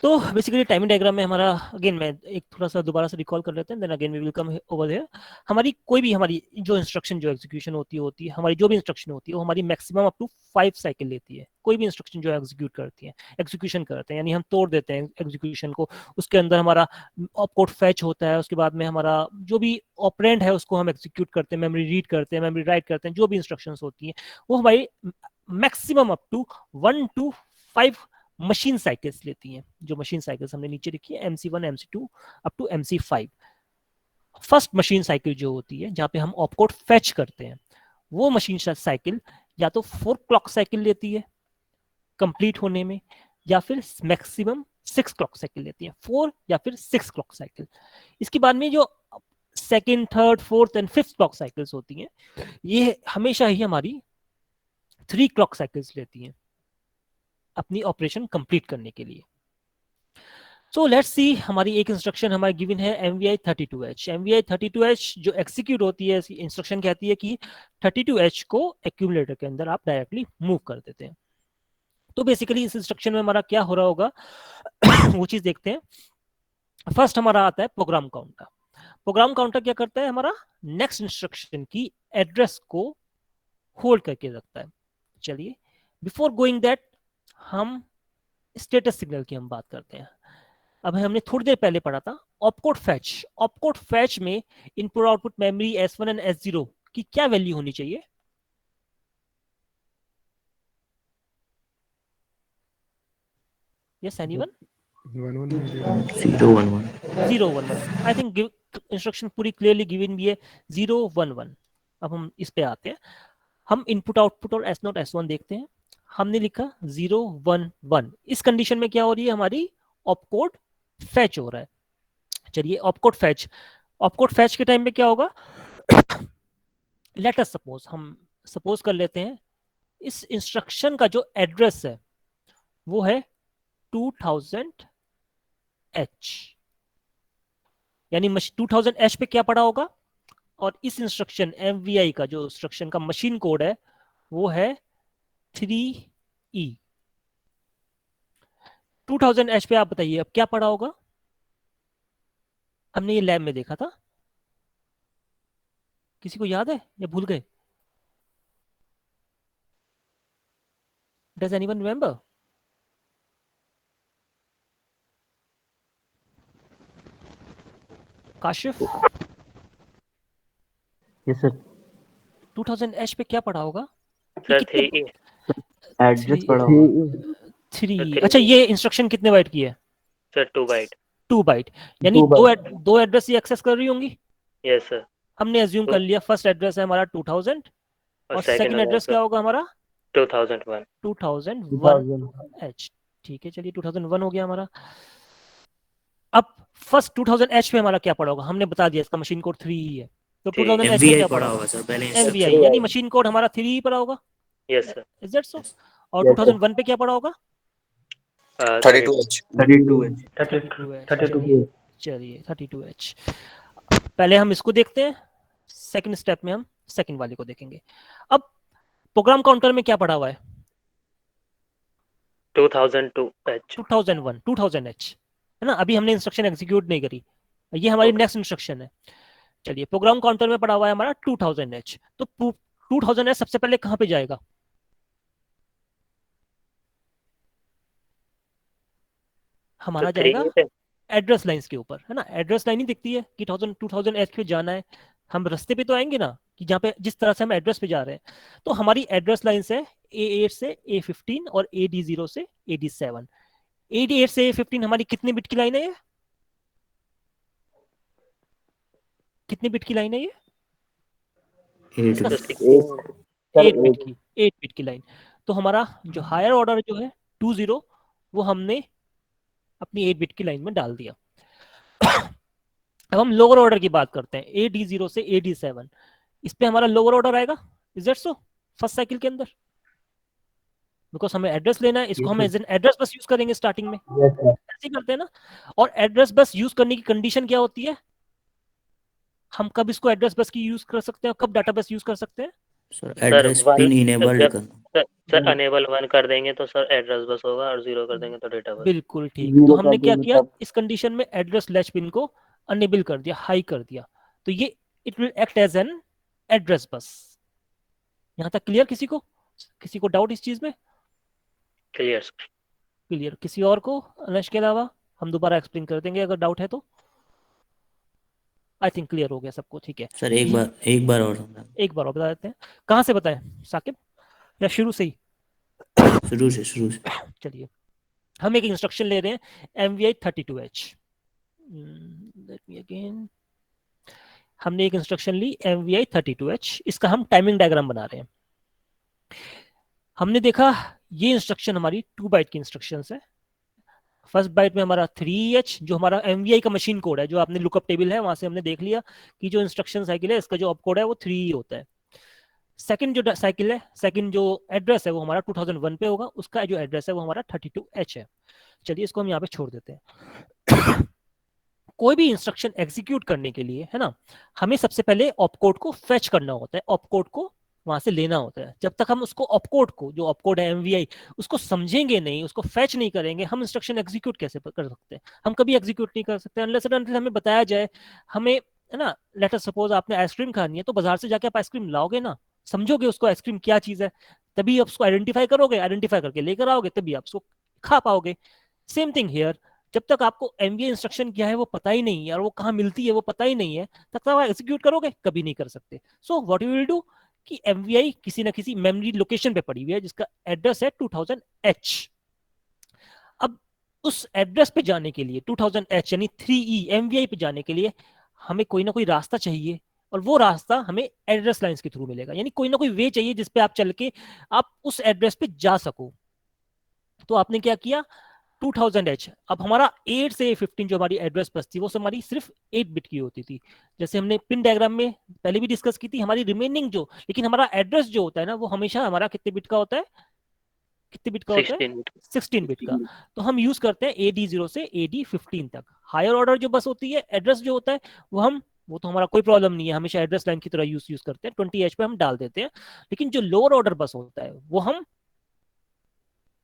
तो basically timing diagram में हमारा again मैं एक थोड़ा सा दोबारा से recall कर लेते हैं, then again we will come over here. हमारी कोई भी हमारी जो इंस्ट्रक्शन जो एग्जीक्यूशन होती है हमारी जो भी इंस्ट्रक्शन होती है वो हमारी मैक्सिमम अप टू 5 साइकिल लेती है. कोई भी इंस्ट्रक्शन जो एग्जीक्यूट करती है, एग्जीक्यूशन करते हैं, यानी हम तोड़ देते हैं एग्जीक्यूशन को. उसके अंदर हमारा ऑपकोड फैच होता है, उसके बाद में हमारा जो भी ऑपरेंड है उसको हम एग्जीक्यूट करते हैं, मेमोरी रीड करते हैं, मेमोरी राइट करते हैं. जो भी इंस्ट्रक्शंस होती हैं वो हमारी maximum up to 1 to 5 machine cycles लेती हैं. जो मशीन साइकिल्स हमने नीचे लिखी है MC1 MC2 up to MC5. First machine cycle जो होती है जहां पे हम ऑपकोड फैच करते हैं वो मशीन साइकिल या तो 4 क्लॉक साइकिल लेती है कंप्लीट होने में, या फिर मैक्सिमम 6 क्लॉक साइकिल लेती है, 4 या फिर 6 क्लॉक साइकिल. इसके बाद में जो second, third, fourth and fifth clock cycles होती हैं ये हमेशा ही हमारी 3 क्लॉक साइकिल्स लेती हैं अपनी ऑपरेशन कंप्लीट करने के लिए. सो लेट्स सी, हमारी एक इंस्ट्रक्शन हमारी गिवन है MVI 32H. MVI 32H जो एग्जीक्यूट होती है, इंस्ट्रक्शन कहती है कि 32H को एक्यूमुलेटर के अंदर आप डायरेक्टली मूव कर देते हैं. तो बेसिकली इस इंस्ट्रक्शन में हमारा क्या हो रहा होगा वो चीज देखते हैं. फर्स्ट हमारा आता है प्रोग्राम काउंटर. प्रोग्राम काउंटर क्या करता है, हमारा नेक्स्ट इंस्ट्रक्शन की एड्रेस को होल्ड करके रखता है. चलिए बिफोर गोइंग दैट हम स्टेटस सिग्नल की हम बात करते हैं. अब हमने थोड़ी देर पहले पढ़ा था ऑपकोड फैच. ऑपकोड फैच में input output memory S1 and S0 की क्या वैल्यू होनी चाहिए? Yes anyone? 011. I think instruction पूरी क्लियरली गिवन भी है 011. अब हम इस पे आते हैं. हम इनपुट आउटपुट और S0 S1 देखते हैं. हमने लिखा 011. इस कंडीशन में क्या हो रही है, हमारी ऑपकोड फैच हो रहा है. चलिए ऑपकोड फैच के टाइम में क्या होगा, लेट अस सपोज, हम सपोज कर लेते हैं इस इंस्ट्रक्शन का जो एड्रेस है वो है 2000H. यानी 2000H पे क्या पड़ा होगा, और इस इंस्ट्रक्शन MVI का जो इंस्ट्रक्शन का मशीन कोड है वो है 3E. 2000H पे आप बताइए अब क्या पड़ा होगा. हमने ये लैब में देखा था, किसी को याद है या भूल गए? Does anyone remember? Kashif, yes sir. 2000H पे क्या पड़ा होगा? Sir 3E. एड्रेस पड़ा होगा 3. अच्छा, ये इंस्ट्रक्शन कितने बाइट की है? Sir 2 byte. 2 बाइट. यानी दो एड्रेस ही एक्सेस कर रही होंगी. Yes sir. हमने अज्यूम कर लिया फर्स्ट एड्रेस है हमारा 2000 और सेकंड एड्रेस क्या होगा हमारा 2001H. ठीक है, चलिए 2001 हो गया हमारा. अब फर्स्ट 2000H पे हमारा क्या पड़ा होगा, हमने बता दिया इसका मशीन कोड 3 ही है. तो 2000H पे क्या पड़ा होगा सर पहले MVI, यानी मशीन कोड हमारा 3 ही पड़ा होगा. Yes sir. इज दैट सो? और 2001 पे क्या पड़ा होगा 32H. 32H. चलिए 32H. पहले हम इसको देखते हैं, सेकंड स्टेप में हम सेकंड वाले को देखेंगे. अब प्रोग्राम काउंटर में क्या पड़ा हुआ है 2002H. 2001 है ना. अभी हमने इंस्ट्रक्शन एग्जीक्यूट नहीं करी, ये हमारी नेक्स्ट इंस्ट्रक्शन है. चलिए प्रोग्राम काउंटर में पड़ा हुआ है हमारा 2000H. तो 2000H सबसे पहले कहां पे जाएगा, हमारा तो जाएगा 3 पे. एड्रेस लाइंस के ऊपर, है ना. एड्रेस लाइन ही दिखती है कि 2000H पे जाना है. हम रास्ते पे तो आएंगे ना, कि जहाँ पे जिस तरह से हम एड्रेस पे जा रहे हैं. तो हमारी एड्रेस लाइंस है A8 से A15 और AD0 से AD7. AD8 से A15 हमारी कितने बिट की लाइन है, ये कितने बिट की लाइन है, ये 8 बिट की लाइन. तो हमारा जो हायर ऑर्डर जो है 20 वो हमने अपनी 8 बिट की लाइन में डाल दिया. अब हम लोअर ऑर्डर की बात करते हैं, AD0 से AD7. इस पे हमारा लोअर ऑर्डर आएगा. Is that so? First cycle के अंदर, बिकॉज हमें एड्रेस लेना है, इसको हम as an address bus use करेंगे स्टार्टिंग में. ऐसे ही करते हैं ना. और एड्रेस बस यूज करने की कंडीशन क्या होती है, हम कब इसको एड्रेस बस की यूज कर सकते हैं, कब डाटा बस यूज कर सकते हैं, sir sir address one pin enabled जब करना। सर अनेबल 1 कर देंगे तो सर एड्रेस बस होगा और 0 कर देंगे तो डेटा बस। बिल्कुल ठीक। तो जीरो हमने कर क्या देंगे किया तब इस कंडीशन में, एड्रेस लैच पिन को अनेबल कर दिया, हाई कर दिया, तो ये it will act as an address bus. यहां तक क्लियर? किसी को डाउट इस चीज में? Clear sir. क्लियर। किसी और को अनश के अलावा? हम दोबारा एक्सप्लेन कर देंगे अगर डाउट है तो। आई थिंक क्लियर हो गया सबको, ठीक है। सर एक बार और समझा। एक बार और बता देते हैं। कहाँ से बताएं साकिब, या शुरू से ही? शुरू से चलिए, हम एक इंस्ट्रक्शन ले रहे हैं MVI 32H। Let me again. हमने एक इंस्ट्रक्शन ली MVI 32H, इसका हम टाइमिंग डायग्राम बना रहे हैं। हमने देखा ये इंस्ट्रक्शन हमारी 2 बाइट की इंस्ट्रक्शन है। फर्स्ट बाइट में हमारा 3H जो हमारा MVI का मशीन कोड है, जो आपने लुकअप टेबल है वहां से हमने देख लिया कि जो इंस्ट्रक्शन साइकिल है इसका जो ऑप कोड है वो 3 होता है। सेकंड जो साइकिल है, सेकंड जो एड्रेस है वो हमारा 2001 पे होगा, उसका जो एड्रेस है वो हमारा 32H है। चलिए इसको हम यहाँ पे छोड़ देते हैं। कोई भी इंस्ट्रक्शन एग्जीक्यूट करने के लिए, है ना, हमें सबसे पहले ऑपकोड को फेच करना होता है, ऑपकोड को वहां से लेना होता है। जब तक हम उसको ऑपकोड को, जो ऑपकोड है MVI, उसको समझेंगे नहीं, उसको फेच नहीं करेंगे, हम इंस्ट्रक्शन एग्जीक्यूट कैसे कर सकते हैं? हम कभी एग्जीक्यूट नहीं कर सकते अनलेस एंड अनटिल हमें बताया जाए। हमें, है ना, लेट अस सपोज आपने आइसक्रीम खानी है, तो बाजार से जाके आप आइसक्रीम लाओगे ना, समझोगे उसको आइसक्रीम क्या चीज है, तभी आप उसको आइडेंटिफाई करोगे, आइडेंटिफाई करके लेकर आओगे, तभी आप उसको खा पाओगे। Same thing here. जब तक आपको MVI इंस्ट्रक्शन क्या है वो पता ही नहीं है और वो कहाँ मिलती है वो पता ही नहीं है, तब तक आप एग्जीक्यूट करोगे? कभी नहीं कर सकते। So what you will do कि MVI किसी ना किसी मेमोरी लोकेशन पे पड़ी हुई है जिसका एड्रेस है 2000H। अब उस एड्रेस पे जाने के लिए 2000H यानी 3E MVI पे जाने के लिए हमें कोई ना कोई रास्ता चाहिए, और वो रास्ता हमें एड्रेस लाइंस के थ्रू मिलेगा। यानी कोई ना कोई वे चाहिए जिसपे आप चल के आप उस एड्रेस पे जा सको। तो आपने क्या किया, 2000H। अब हमारा 8 से 15 जो हमारी एड्रेस बस थी वो हमारी सिर्फ 8 बिट की होती थी, जैसे हमने पिन डायग्राम में पहले भी डिस्कस की थी। हमारी रिमेनिंग जो, लेकिन हमारा एड्रेस जो होता है ना वो हमेशा हमारा कितने बिट का होता है? कितने बिट का होता है? 16 बिट। 16 बिट का। तो हम यूज करते हैं AD0 से AD15 तक। हायर ऑर्डर जो बस होती है, एड्रेस जो होता है वो तो हमारा कोई प्रॉब्लम नहीं है, हमेशा एड्रेस लाइन की तरह यूज करते हैं, 20H पे हम डाल देते हैं। लेकिन जो लोअर ऑर्डर बस होता है वो हम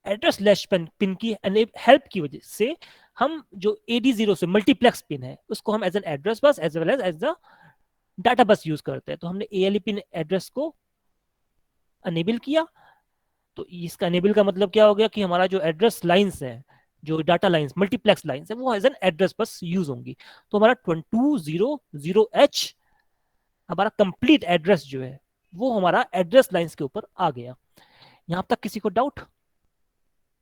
एड्रेस लैच पिन की हेल्प की वजह से, हम जो AD0 से मल्टीप्लेक्स पिन है उसको हम as an address bus as well as the data bus use करते हैं। तो हमने ALE पिन एड्रेस को अनेबल किया। तो इसका अनेबल का मतलब क्या हो गया कि हमारा जो एड्रेस लाइंस है, जो डाटा लाइंस, मल्टीप्लेक्स लाइंस है, वो as an address bus use होंगी। तो हमारा 2200H हमारा कंप्लीट एड्रेस जो है वो हमारा एड्रेस लाइंस के ऊपर आ गया। यहां तक किसी को डाउट?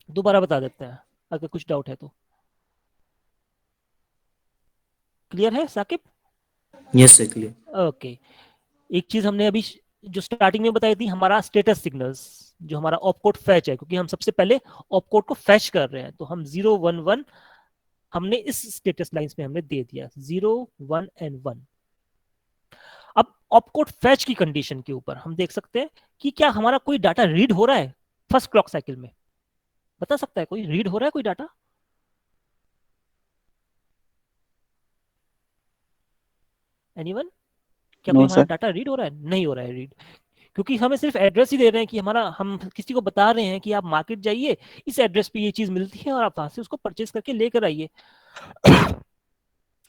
दोबारा बता देते हैं अगर कुछ डाउट है तो। क्लियर है Saqib? Yes sir clear. Okay. एक चीज हमने अभी जो स्टार्टिंग में बताई थी, हमारा स्टेटस सिग्नल्स, जो हमारा ऑपकोड फैच है, क्योंकि हम सबसे पहले ऑपकोड को फैच कर रहे हैं, तो हम 0 1 1 हमने इस स्टेटस लाइंस में हमने दे दिया, 0 1 एंड 1। अब ऑपकोड फैच की कंडीशन के ऊपर हम देख सकते हैं कि क्या हमारा कोई डाटा रीड हो रहा है फर्स्ट क्लॉक साइकिल में? बता सकता है कोई, रीड हो रहा है कोई डाटा? एनीवन? क्या कोई नो हमारा सर। डाटा रीड हो रहा है? नहीं हो रहा है रीड, क्योंकि हमें सिर्फ एड्रेस ही दे रहे हैं कि हमारा, हम किसी को बता रहे हैं कि आप मार्केट जाइए, इस एड्रेस पे ये चीज मिलती है और आप वहां से उसको परचेज करके लेकर आइए।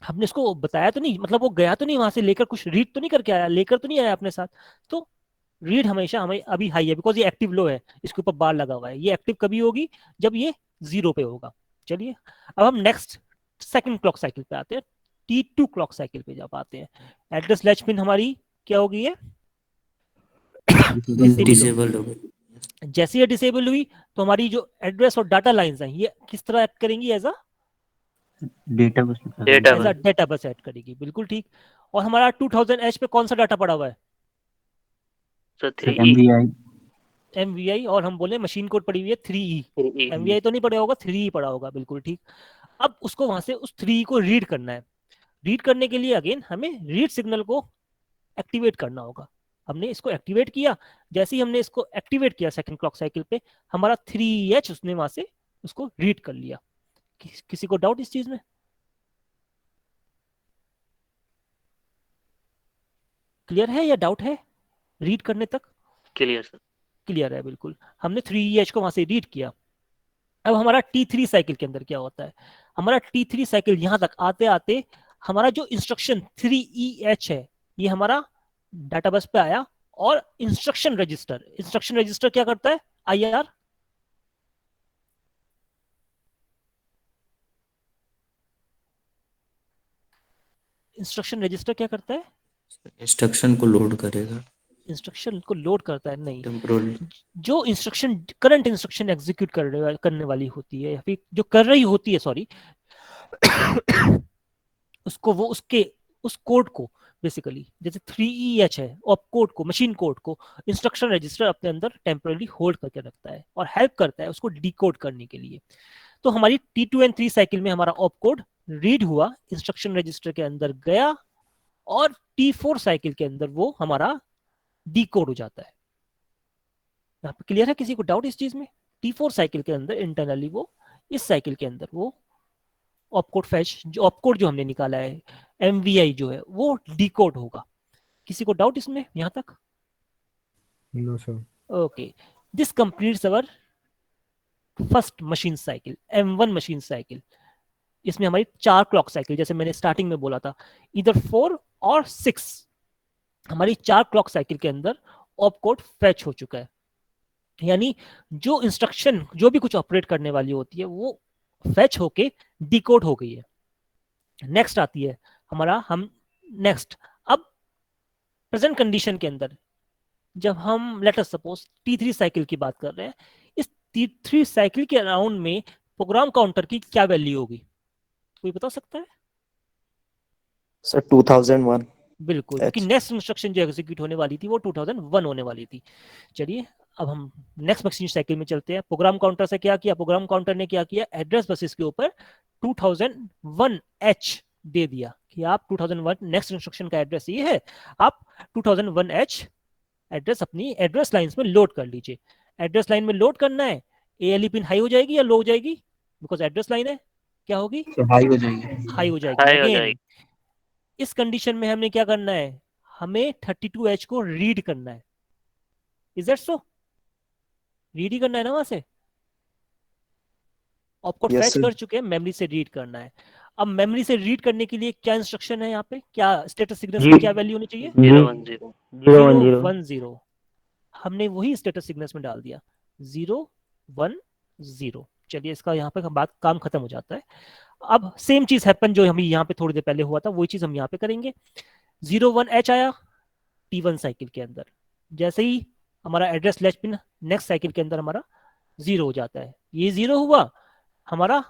हमने उसको बताया तो नहीं, मतलब वो गया तो नहीं वहां से लेकर, कुछ रीड तो नहीं करके आया, लेकर तो नहीं आया अपने साथ। तो रीड हमेशा हमें अभी हाई है बिकॉज ये एक्टिव लो है, इसके ऊपर बार लगा हुआ है। ये एक्टिव कभी होगी? जब ये 0 पे होगा। चलिए अब हम नेक्स्ट सेकंड क्लॉक साइकिल पे आते हैं, T2 क्लॉक साइकिल पे जब आते हैं, एड्रेस लैच पिन हमारी क्या होगी? है डिसेबल्ड हो गई। जैसे ये डिसेबल हुई तो हमारी जो एड्रेस और डाटा लाइंस हैं ये किस तरह एक्ट करेंगी? As a data bus data as a data bus add करेगी, बिल्कुल ठीक। और हमारा 2000H पे कौन सा डाटा पड़ा हुआ है? Sir sir 3E। MVI, और हम बोले मशीन कोड पड़ी हुई है 3E। 3E। MVI तो नहीं पड़ा होगा, 3E पड़ा होगा, बिल्कुल ठीक। अब उसको वहां से उस 3E को रीड करना है। रीड करने के लिए अगेन हमें रीड सिग्नल को एक्टिवेट करना होगा। हमने इसको एक्टिवेट किया, जैसे ही हमने इसको एक्टिवेट किया सेकंड क्लॉक साइकिल पे, हमारा 3H उसने वहां से उसको रीड कर लिया। किसी को डाउट इस चीज में? क्लियर है या डाउट है रीड करने तक? Clear sir. क्लियर है बिल्कुल। हमने 3EH को वहां से रीड किया। अब हमारा T3 साइकिल के अंदर क्या होता है, हमारा T3 साइकिल यहां तक आते आते हमारा जो इंस्ट्रक्शन 3EH है ये हमारा डाटाबस पे आया, और इंस्ट्रक्शन रजिस्टर क्या करता है, IR इंस्ट्रक्शन रजिस्टर क्या करता है, इंस्ट्रक्शन को लोड करेगा, इंस्ट्रक्शन को लोड करता है, नहीं, टेम्पोरली। जो इंस्ट्रक्शन करंट इंस्ट्रक्शन एग्जीक्यूट करने वाली होती है, या फिर जो कर रही होती है, सॉरी, उसको वो उस कोड को बेसिकली, जैसे 3EH है, ऑप कोड को, मशीन कोड को इंस्ट्रक्शन रजिस्टर अपने अंदर टेम्पररी होल्ड करके रखता है और हेल्प करता है उसको डिकोड करने के लिए। तो हमारी T2 एंड 3 साइकिल में हमारा ऑप कोड रीड हुआ, इंस्ट्रक्शन रजिस्टर के अंदर गया, और T4 साइकिल के अंदर वो हमारा डिकोड हो जाता है। यहाँ पे क्लियर है, किसी को डाउट इस चीज में? T4 साइकिल के अंदर इंटरनली वो, इस साइकिल के अंदर वो ऑपकोड फैच, जो ऑपकोड जो हमने निकाला है, MVI जो है वो डिकोड होगा। किसी को डाउट इसमें यहाँ तक? No sir. Okay, this completes our first machine cycle, M1 machine cycle. इसमें हमारी 4 क्लॉक साइकिल, जैसे मैंने स्टार्टिंग में बोला था, इधर 4 और 6, हमारी 4 क्लॉक साइकिल के अंदर ऑपकोड फैच हो चुका है। यानी जो इंस्ट्रक्शन जो भी कुछ ऑपरेट करने वाली होती है वो फैच होके डिकोड हो गई है। नेक्स्ट आती है हमारा, नेक्स्ट अब प्रेजेंट कंडीशन के अंदर जब हम late us suppose T3 cycle की बात कर रहे हैं, इस T3 साइकिल के अराउंड में प्रोग्राम काउंटर की क्या वैल्यू होगी, कोई बता सकता है? सर 2001। बिल्कुल, क्योंकि नेक्स्ट इंस्ट्रक्शन जो एग्जीक्यूट होने वाली थी वो 2001 होने वाली थी। चलिए अब हम नेक्स्ट मशीन साइकिल में चलते हैं। प्रोग्राम काउंटर से क्या किया, प्रोग्राम काउंटर ने क्या किया, एड्रेस बसेस के ऊपर 2001H दे दिया कि आप 2001 नेक्स्ट इंस्ट्रक्शन का एड्रेस ये है, आप 2001H एड्रेस अपनी एड्रेस लाइंस में लोड कर लीजिए। एड्रेस लाइन में लोड करना है, ALE पिन हाई हो जाएगी या लो हो जाएगी, बिकॉज एड्रेस लाइन है, क्या होगी, हाई हो जाएगी। हाई हो जाएगी। हाई हो Again, जाएगी। इस कंडीशन में हमने क्या करना है, हमें 32H को रीड करना है। Is that so? रीड ही करना है ना वहां से, ऑपकोड Yes, फैच sir. कर चुके हैं, मेमोरी से रीड करना है। अब मेमोरी से रीड करने के लिए क्या इंस्ट्रक्शन है यहाँ पे, क्या स्टेटस सिग्नल्स की क्या वैल्यू होनी चाहिए, 010। 010। हमने वही स्टेटस सिग्नल्स में डाल दिया 010। चलिए इसका यहाँ पे बात काम खत्म हो जाता है। अब सेम चीज हैपन जो हमें यहाँ पे थोड़ी देर पहले हुआ था, वही चीज हम यहाँ पे करेंगे। 01H आया T1 साइकिल के अंदर, जैसे ही हमारा address latch pin next cycle के अंदर हमारा 0 हो जाता है। ये 0 हुआ, हमारा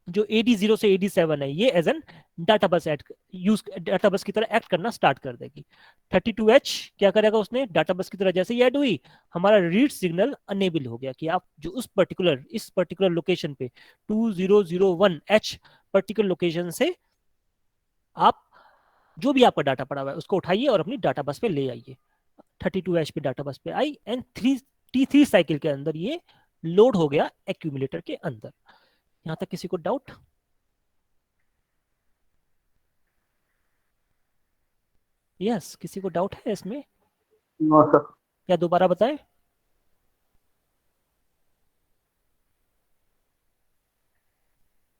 जो AD0 से AD7 है ये एज एन डाटाबस डाटाबस की तरह एक्ट करना स्टार्ट कर देगी। 32H क्या करेगा, उसने डाटाबस की तरह जैसे ही ऐड हुई, हमारा रीड सिग्नल अनेबल हो गया कि आप जो इस पर्टिकुलर लोकेशन पे 2001H पर्टिकुलर लोकेशन से आप जो भी आपका डाटा पड़ा हुआ है उसको उठाइए और अपनी डाटाबस पे ले आइए। 32H पे डाटाबस पे आई एंड T3 साइकिल के अंदर ये लोड हो गया एक्यूमुलेटर के अंदर। यहां तक किसी को डाउट? यस, किसी को डाउट है इसमें? No sir. क्या दोबारा बताएं?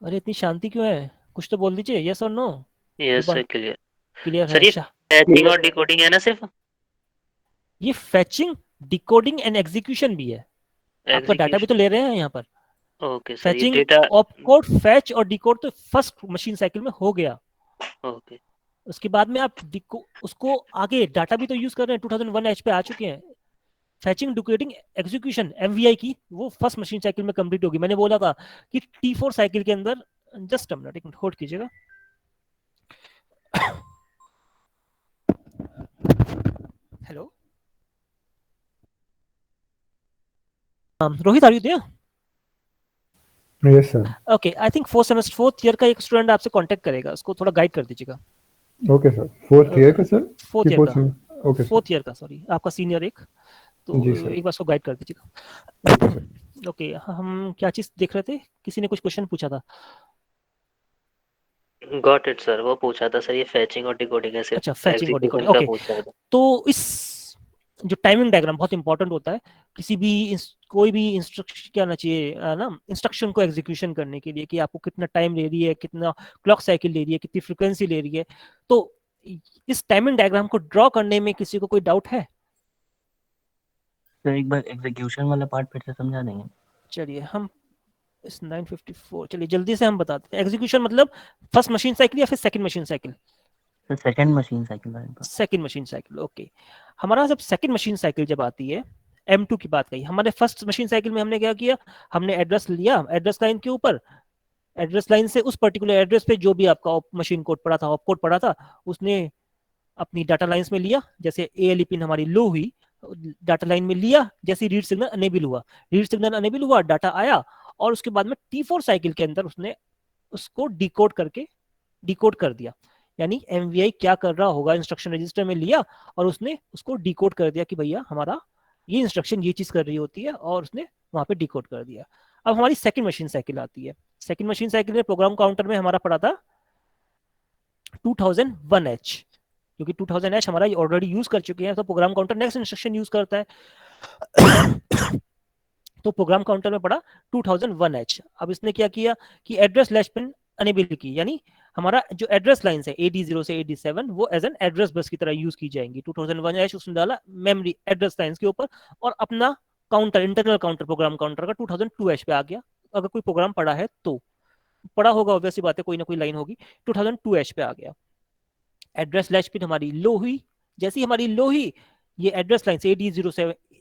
अरे इतनी शांति क्यों है, कुछ तो बोल दीजिए, यस और no. Yes sir, clear. Clear sir है? ये फैचिंग और डिकोडिंग है ना सिर्फ? ये फैचिंग, डिकोडिंग एंड एग्जीक्यूशन भी है। आपका डाटा भी तो ले रहे हैं यहाँ पर। ओके सर, ये फैचिंग, डेटा। ऑपकोड फैच और डिकोड तो फर्स्ट मशीन साइकिल में हो गया। ओके। उसके बाद में आप उसको आगे डाटा भी तो यूज कर रहे हैं, 2001H पे आ चुके हैं। फैचिंग, डिकोडिंग, एग्जीक्यूशन MVI की वो फर्स्ट मशीन साइकिल में कंप्लीट होगी। मैंने बोला था कि T4 साइकिल के अंदर, जस्ट एक मिनट होल्ड कीजिएगा। Hello Rohit, are you there? Yes sir. Okay, I think fourth year का एक स्टूडेंट आपसे कांटेक्ट करेगा, उसको थोड़ा गाइड कर दीजिएगा। Okay sir. फोर्थ ईयर का सर? फोर्थ ईयर का, ओके फोर्थ ईयर का, सॉरी, आपका सीनियर एक, तो जी सर। एक बार उसको गाइड कर दीजिएगा। Okay sir. ओके, हम क्या चीज देख रहे थे, किसी ने कुछ क्वेश्चन पूछा था। गॉट इट सर, वो पूछा था सर ये फैचिंग और डिकोडिंग है सिर्फ। अच्छा, फैचिंग और एग्जीक्यूशन डिकोडिंग, का ओके। पूछ रहा था। तो इस जो टाइमिंग डायग्राम बहुत इंपॉर्टेंट होता है किसी भी कोई भी इंस्ट्रक्शन क्या आना चाहिए ना इंस्ट्रक्शन को एग्जीक्यूशन करने के लिए कि आपको कितना टाइम ले रही है, कितना क्लॉक साइकिल ले रही है, कितनी फ्रिक्वेंसी ले रही है। तो इस टाइमिंग डायग्राम को ड्रॉ करने में किसी को कोई डाउट है? सर एक बार एग्जीक्यूशन वाला पार्ट फिर से समझा देंगे? चलिए हम इस 954 चलिए जल्दी से हम बताते हैं। एग्जीक्यूशन मतलब फर्स्ट मशीन साइकिल या फिर second machine cycle? Sir second machine cycle वाले part. Second machine cycle, okay. हमारा जब सेकंड मशीन साइकिल जब आती है, M2 की बात कही, हमारे फर्स्ट मशीन साइकिल में हमने क्या किया, हमने एड्रेस लिया, एड्रेस लाइन के ऊपर, एड्रेस लाइन से उस पर्टिकुलर एड्रेस पे जो भी आपका मशीन कोड पड़ा था, ऑप कोड पड़ा था, उसने अपनी डाटा लाइंस में लिया। जैसे ALE पिन हमारी लो हुई, डाटा लाइन में लिया, जैसे रीड सिग्नल अनेबल हुआ, रीड सिग्नल अनेबल हुआ, डाटा आया, और उसके बाद में T4 साइकिल के अंदर उसने उसको डिकोड करके डिकोड कर दिया। यानी MVI क्या कर रहा होगा, इंस्ट्रक्शन रजिस्टर में लिया और उसने उसको डिकोड कर दिया कि भैया हमारा ये इंस्ट्रक्शन ये चीज कर रही होती है, और उसने वहां पे डिकोड कर दिया। अब हमारी सेकंड मशीन साइकिल आती है। सेकंड मशीन साइकिल में प्रोग्राम काउंटर में हमारा पड़ा था 2001H, क्योंकि 2000H हमारा ऑलरेडी यूज कर चुके हैं, तो program counter next instruction use करता है। तो प्रोग्राम काउंटर में पड़ा 2001H। अब इसने क्या किया कि एड्रेस लैच पिन अनेबल की, यानी हमारा जो एड्रेस लाइन है AD0 से AD7 वो एज एन एड्रेस बस की तरह यूज की जाएंगी। 2001H उसने डाला मेमोरी एड्रेस लाइंस के ऊपर, और अपना counter, internal counter program counter का 2002H पे आ गया। अगर कोई प्रोग्राम पड़ा है तो पड़ा होगा, ऑब्वियसली बात है, कोई ना कोई लाइन होगी, 2002H पे आ गया। एड्रेस लैच पिन हमारी लो हुई, जैसी हमारी लो हुई, ये एड्रेस लाइन से AD0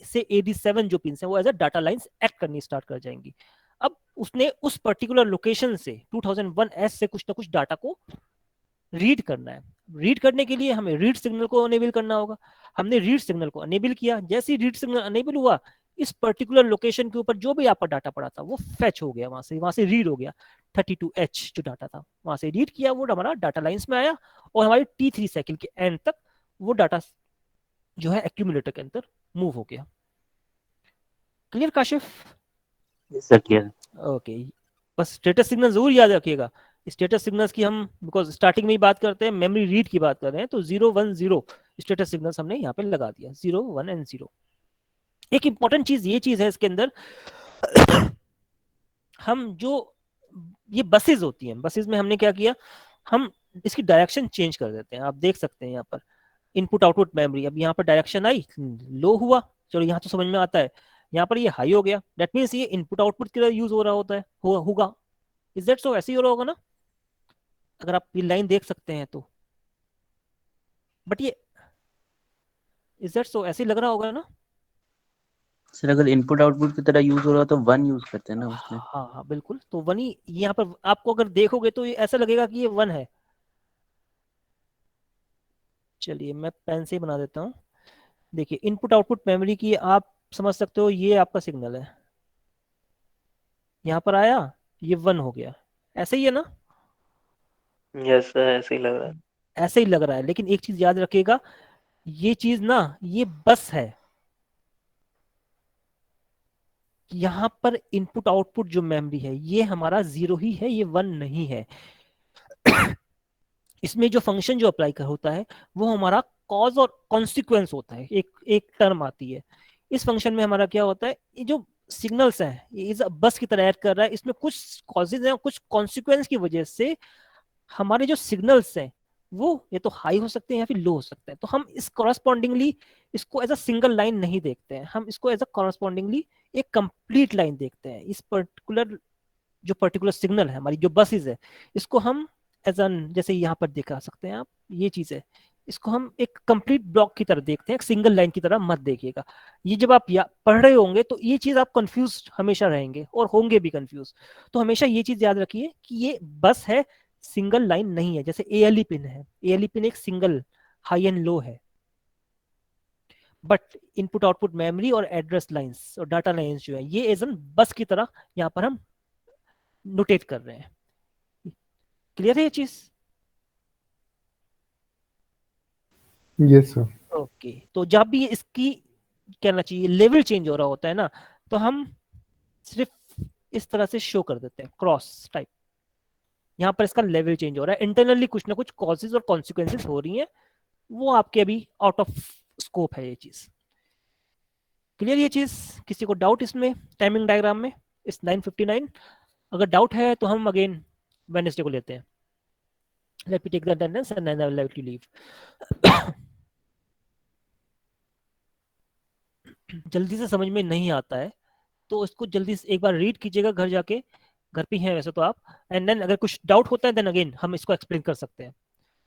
से AD7 जो पिन है वो as a data lines act करनी स्टार्ट कर जाएंगी। अब उसने उस पर्टिकुलर लोकेशन से 2001S से कुछ ना कुछ डाटा को रीड करना है। रीड करने के लिए हमें रीड सिग्नल को अनेबल करना होगा। हमने रीड सिग्नल को अनेबल किया, जैसे ही रीड सिग्नल अनेबल हुआ, इस पर्टिकुलर लोकेशन के ऊपर जो भी आपका डाटा पड़ा था वो फेच हो गया, वहां से रीड हो गया। 32H जो डाटा था वहां से रीड किया, वो हमारा डाटा लाइंस में आया, और हमारी T3 साइकिल के एंड तक वो डाटा जो है एक्यूमुलेटर के अंदर मूव हो गया। Clear Kashif? Sir clear. Okay, बस स्टेटस सिग्नल जरूर याद रखिएगा। स्टेटस सिग्नल्स की हम बिकॉज स्टार्टिंग में ही बात करते हैं, मेमोरी रीड की बात कर रहे हैं, तो 0 1 0 स्टेटस सिग्नल्स हमने यहाँ पे लगा दिया, 0 1 एंड 0। एक इंपॉर्टेंट चीज ये चीज है इसके अंदर, हम जो ये बसेस होती हैं, बसेस में हमने क्या किया, हम इसकी डायरेक्शन चेंज कर देते हैं। आप देख सकते हैं यहाँ पर इनपुट आउटपुट मेमोरी, अब यहाँ पर डायरेक्शन आई, लो हुआ, चलो यहाँ तो समझ में आता है, यहाँ पर ये हाई हो गया, दैट मीन्स ये इनपुट आउटपुट की तरह यूज हो रहा होता है, होगा। इज दैट सो? ऐसे ही हो रहा होगा ना, अगर आप ये लाइन देख सकते हैं तो। बट ये इज दैट सो? ऐसे ही लग रहा होगा ना सर? अगर इनपुट आउटपुट की तरह यूज हो रहा तो 1 यूज करते हैं ना उसमें। हाँ हाँ बिल्कुल, तो 1 ही यहाँ पर आपको अगर देखोगे तो ये ऐसा लगेगा कि ये 1 है। चलिए मैं पेन से ही बना देता हूँ। देखिए इनपुट आउटपुट मेमोरी की आप समझ सकते हो, ये आपका सिग्नल है, यहाँ पर आया, ये 1 हो गया, ऐसे ही है ना? यस सर, ऐसे ही लग रहा है। ऐसे ही लग रहा है, लेकिन एक चीज याद रखिएगा, ये चीज ना ये बस है, यहाँ पर इनपुट आउटपुट जो मेमोरी है ये हमारा 0 ही है, ये 1 नहीं है। इसमें जो फंक्शन जो अप्लाई कर होता है वो हमारा कॉज और कॉन्सिक्वेंस होता है, एक टर्म आती है। इस फंक्शन में हमारा क्या होता है, ये जो सिग्नल्स हैं ये बस की तरह ऐड कर रहा है, इसमें कुछ कॉजेज हैं, कुछ कॉन्सिक्वेंस की वजह से हमारे जो सिग्नल्स हैं वो ये तो हाई हो सकते हैं या फिर लो हो सकते हैं। तो हम इस कॉरस्पॉन्डिंगली इसको एज अ सिंगल लाइन नहीं देखते हैं, हम इसको एज अ कॉरस्पॉन्डिंगली एक कंप्लीट लाइन देखते हैं। इस पर्टिकुलर सिग्नल है, हमारी जो बसेस है, इसको हम एज एन, जैसे यहाँ पर दिखा सकते हैं आप, ये चीज है, इसको हम एक कंप्लीट ब्लॉक की तरह देखते हैं, एक सिंगल लाइन की तरह मत देखिएगा। ये जब आप पढ़ रहे होंगे तो ये चीज आप कंफ्यूज हमेशा रहेंगे और होंगे भी कंफ्यूज। तो हमेशा ये चीज याद रखिए कि ये बस है, सिंगल लाइन नहीं है। जैसे ALE पिन है, ALE पिन एक सिंगल हाई एंड लो है, बट इनपुट आउटपुट मेमोरी और एड्रेस लाइंस और डाटा लाइंस जो है ये एज एन बस की तरह यहाँ पर हम नोटेट कर रहे हैं। क्लियर है ये चीज? Yes sir. ओके, तो जब भी इसकी कहना चाहिए लेवल चेंज हो रहा होता है ना, तो हम सिर्फ इस तरह से शो कर देते हैं, क्रॉस टाइप। यहाँ पर इसका लेवल चेंज हो रहा है, इंटरनली कुछ ना कुछ कॉजेज और कॉन्सिक्वेंसेस हो रही हैं, वो आपके अभी आउट ऑफ स्कोप है ये चीज। क्लियर ये चीज? किसी को डाउट इसमें टाइमिंग डायग्राम में इस 9:59? अगर डाउट है तो हम अगेन वेडनेसडे को लेते हैं। Let me take the attendance and then I will let you leave. जल्दी से समझ में नहीं आता है तो इसको जल्दी से एक बार रीड कीजिएगा घर जाके, घर पे ही हैं वैसे तो आप, एंड देन अगर कुछ डाउट होता है देन अगेन हम इसको एक्सप्लेन कर सकते हैं।